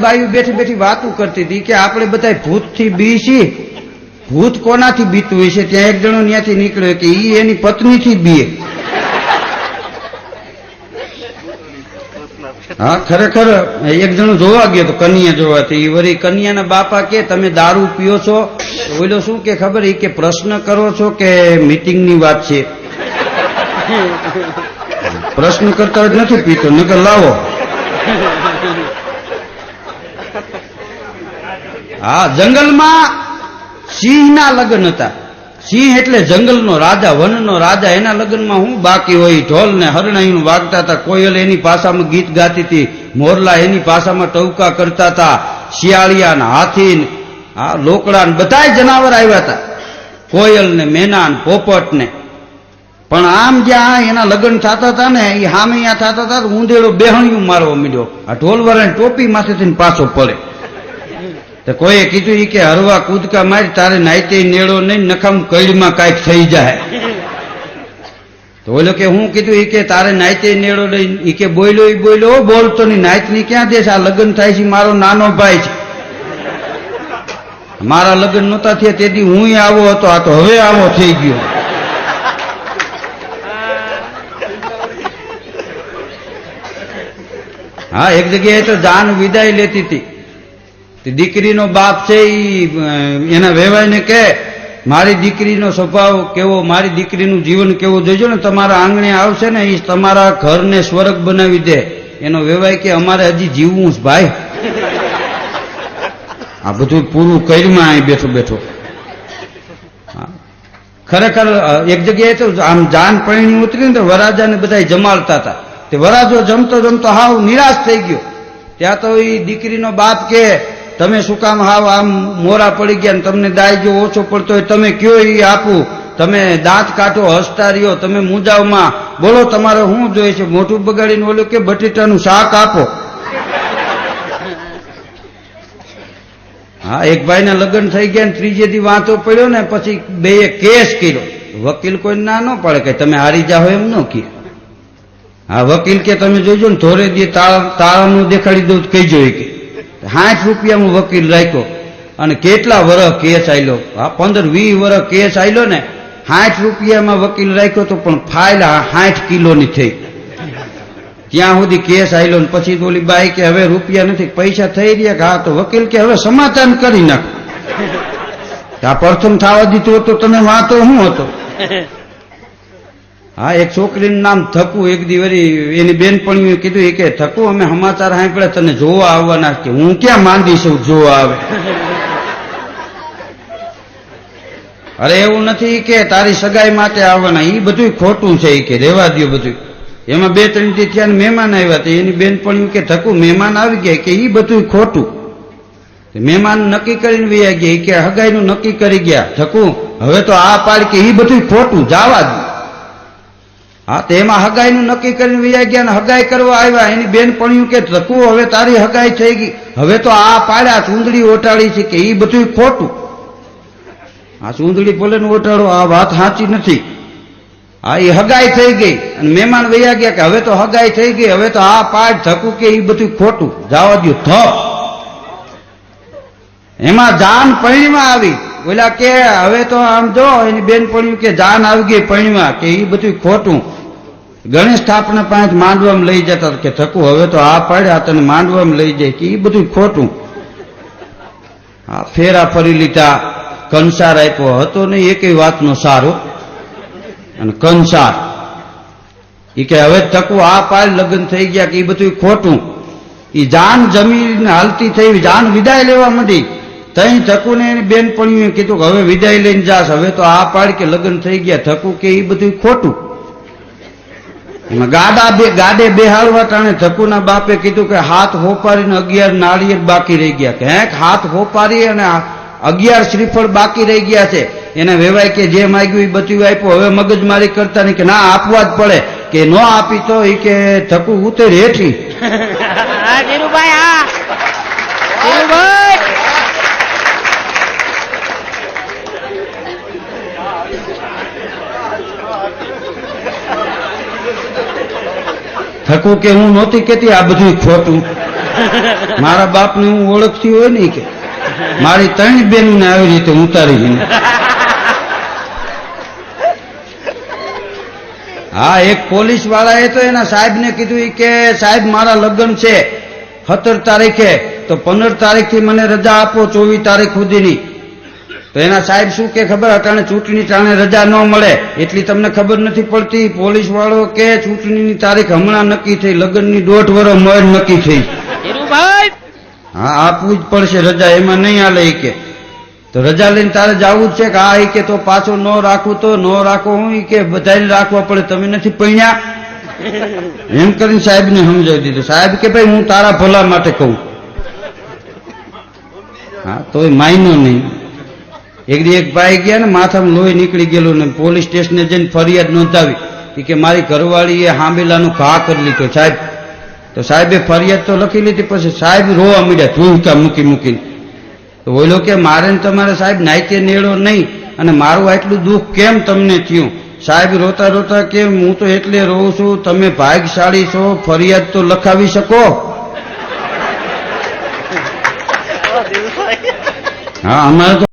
બાયુ બેઠી બેઠી વાતું કરતી હતી કે આપણે બધા ભૂતથી બી છીએ. ભૂત કોનાથી બીતું હોય છે? ત્યાં એક જણો ત્યાંથી નીકળ્યો કે ઈ એની પત્નીથી બીએ. હા, ખરેખર એક જણો જોવા ગયો તો કન્યા જોવાથી. વળી કન્યાના બાપા કે તમે દારૂ પીઓ છો? ઓલો શું કે ખબર, એ કે પ્રશ્ન કરો છો કે મીટિંગની વાત છે? પ્રશ્ન કરતા જ નથી પીતો, નકર લાવો. હા, જંગલમાં સિંહના લગ્ન હતા. સિંહ એટલે જંગલનો રાજા, વનનો રાજા. એના લગ્નમાં હું બાકી હોય? ઢોલ ને હરણાઈનું વાગતા હતા, કોયલ એની ભાષામાં ગીત ગાતી હતી, મોરલા એની ભાષામાં ટવકા કરતા હતા, શિયાળિયા ને હાથી ને લોકડા ને બધાય જનાવર આવ્યા હતા, કોયલ ને મેના ને પોપટ ને. પણ આમ જ્યાં એના લગ્ન થતા હતા ને, એ સામે થતા હતા, ઊંધેડો બેહણિયું મારવા માંડ્યો. આ ઢોલવાળાની ટોપી માથેથી પાછો પડે. તો કોઈએ કીધું કે હરવા કૂદકા મારી, તારે નાઈતે નેળો નહીં, નખામ કઈડમાં કાંઈક થઈ જાય. તો ઓલો કે હું કીધું? કે તારે નાઈતે નેળો નહીં. એ કે બોલ્યો બોલતો નહીં, નાઈત ની ક્યાં દેશ? આ લગ્ન થાય છે, મારો નાનો ભાઈ છે. મારા લગ્ન નહોતા થયા તેથી હું આવો હતો, આ તો હવે આવો થઈ ગયો. હા, એક જગ્યાએ તો જાન વિદાય લેતી હતી. દીકરીનો બાપ છે એના વેવાઈને કે મારી દીકરીનો સ્વભાવ કેવો, મારી દીકરીનું જીવન કેવું જોઈજો ને, તમારા આંગણે આવશે ને એ તમારા ઘરને સ્વર્ગ બનાવી દે. એનો વેવાય કે અમારે હજી જીવવું છે ભાઈ. આ બધું પૂરું કરીમાં અહીં બેઠો બેઠો. ખરેખર એક જગ્યાએ તો આમ જાન પૈણી ઉતરી ને તો વરાજાને બધા જમાડતા હતા. તે વરાજો જમતો જમતો હાવ નિરાશ થઈ ગયો. ત્યાં તો એ દીકરીનો બાપ કે તમે શું કામ હાવ આમ મોરા પડી ગયા ને, તમને દાય જો ઓછો પડતો હોય તમે કયો એ આપું, તમે દાંત કાઢો, હસતા રહ્યો, તમે મુંજાવમાં બોલો તમારે શું જોઈએ છે? મોઢું બગાડીને ઓલું કે બટેટાનું શાક આપો. હા, એક ભાઈના લગ્ન થઈ ગયા ને ત્રીજે દી વાંચો પડ્યો ને, પછી બે કેસ કર્યો. વકીલ કોઈ ના ન પાડે કે તમે હારી જાઓ એમ ન કહે. હા, વકીલ કે તમે જોઈજો ને ધોરે દી તાળાનું દેખાડી દઉં કહીજો. કે 60 રૂપિયામાં વકીલ રાખ્યો અને કેટલા વર્ષ કેસ આલ્યો. હા, 15-20 વર્ષ કેસ આલ્યો ને, 60 રૂપિયામાં વકીલ રાખ્યો તો પણ ફાઇલ 60 કિલોની થઈ. ત્યાં સુધી કેસ આલ્યો ને પછી તો ઓલી બાઈ કે હવે રૂપિયા નથી, પૈસા થઈ રહ્યા. કે હા, તો વકીલ કે હવે સમાધાન કરી નાખ. આ પ્રથમ થવા દીધું હતો તને વાંધો શું હતો? હા, એક છોકરીનું નામ થકુ. એક દી વળી એની બેનપણીએ કીધું કે થકુ અમે સમાચાર સાંભળ્યા તને જોવા આવવાના. કે હું ક્યાં માંદી છું જોવા આવે? અરે એવું નથી કે તારી સગાઈ માટે આવવાના, એ બધું ખોટું છે. કે રેવા દો બધું. એમાં 2-3 દી ત્યાં મહેમાન આવ્યા હતા. એની બેનપણીઓ કે થકુ મહેમાન આવી ગયા. કે એ બધું ખોટું. મહેમાન નક્કી કરીને વયા ગયા. કે હગાઈનું નક્કી કરી ગયા. થકુ હવે તો આ પાડ કે એ બધું ખોટું, જવા દે. હા, તો એમાં હગાઈનું નક્કી કરીને વયા ગયા ને હગાઈ કરવા આવ્યા. એની બેનપણીઓ કે થકુ હવે તારી હગાઈ થઈ ગઈ, હવે તો આ પાડ્યા ચૂંદડી ઓટાડી છે. કે એ બધું ખોટું. આ ચૂંદડી બોલે ને ઓટાડો, આ વાત સાચી નથી. હા, એ હગાઈ થઈ ગઈ અને મહેમાન વયા ગયા. કે હવે તો હગાઈ થઈ ગઈ, હવે તો આ પાડ થકુ કે એ બધું ખોટું, જવા દો. એમાં જાન પૈણીમાં આવી. ઓલા કે હવે તો આમ જો એની બેનપણીઓ કે જાન આવી ગઈ પૈણીમાં. કે એ બધું ખોટું. ગણેશ સ્થાપના પાંચ માંડવામાં લઈ જતા. કે થકુ હવે તો આ પાડ્યા તને માંડવામાં લઈ જાય. કે એ બધું ખોટું. હા, ફેરા ફરી લીધા, કંસાર આપ્યો હતો નહીં એકેય વાતનો સારો. અને કંસાર એ કે હવે થકુ આ પાડ લગ્ન થઈ ગયા. કે એ બધું ખોટું. એ જાન જમીન હાલતી થઈ, જાન વિદાય લેવા માંડી. તઈ થકુ ને એની બેનપણીએ કીધું કે હવે વિદાય લઈને જાશ, હવે તો આ પાડ કે લગ્ન થઈ ગયા. થકુ કે એ બધું ખોટું. એમાં ગાડે બેહાડવા ટાણે થકુના બાપે કીધું કે હાથ હોપારીને 11 નાળિયેર બાકી રહી ગયા. કે હાથ હોપારી અને 11 શ્રીફળ બાકી રહી ગયા છે. એને વેવાય કે જે માગ્યું એ બધું આપ્યું, હવે મગજમારી કરતા નહીં. કે ના, આપવા જ પડે. કે ન આપી તો એ કે થકુ ઉતર હેઠી. થકુ કે હું નહોતી કેતી આ બધું ખોટું. મારા બાપને હું ઓળખતી હોય ને કે મારી 3 બહેનોને આવી રીતે ઉતારી. હા, એક પોલીસ વાળાએ તો એના સાહેબને કીધું કે સાહેબ મારા લગ્ન છે 17 તારીખે, તો 15 તારીખથી મને રજા આપો 24 તારીખ સુધીની. તો એના સાહેબ શું કે ખબર, અટાણે ચૂંટણી ટાણે રજા ન મળે એટલી તમને ખબર નથી પડતી. પોલીસ વાળો કે ચૂંટણીની તારીખ હમણાં નક્કી થઈ, લગ્નની 1.5 વર્ષ મોર નક્કી થઈ. હા, આપવું જ પડશે રજા, એમાં નહીં હાલે કે. તો રજા લઈને તારે જવું જ છે કે? હા કે તો પાછો ન રાખું તો ન રાખો હું કે બધાને રાખવા પડે, તમે નથી પૈણ્યા એમ કરીને સાહેબને સમજાવી દીધું. સાહેબ કે ભાઈ હું તારા ભલા માટે કહું. હા, તોય માયનો નહીં. એક ભાઈ ગયા ને માથામાં લોહી નીકળી ગયેલું ને પોલીસ સ્ટેશને જઈને ફરિયાદ નોંધાવી કે મારી ઘરવાળીએ હાંબેલાનું ઘા કરી લીધો સાહેબ. તો સાહેબે ફરિયાદ તો લખી લીધી, પછી સાહેબ રોવા માંડ્યા ઝૂલતા મૂકીને. તો બોલો કે મારે ને તમારે સાહેબ નાયકે નેડો નહીં, અને મારું આટલું દુઃખ કેમ તમને થયું? સાહેબ રોતા રોતા કે હું તો એટલે રોઉં છું, તમે ભાગ્યશાળી છો, ફરિયાદ તો લખાવી શકો. હા, અમારે તો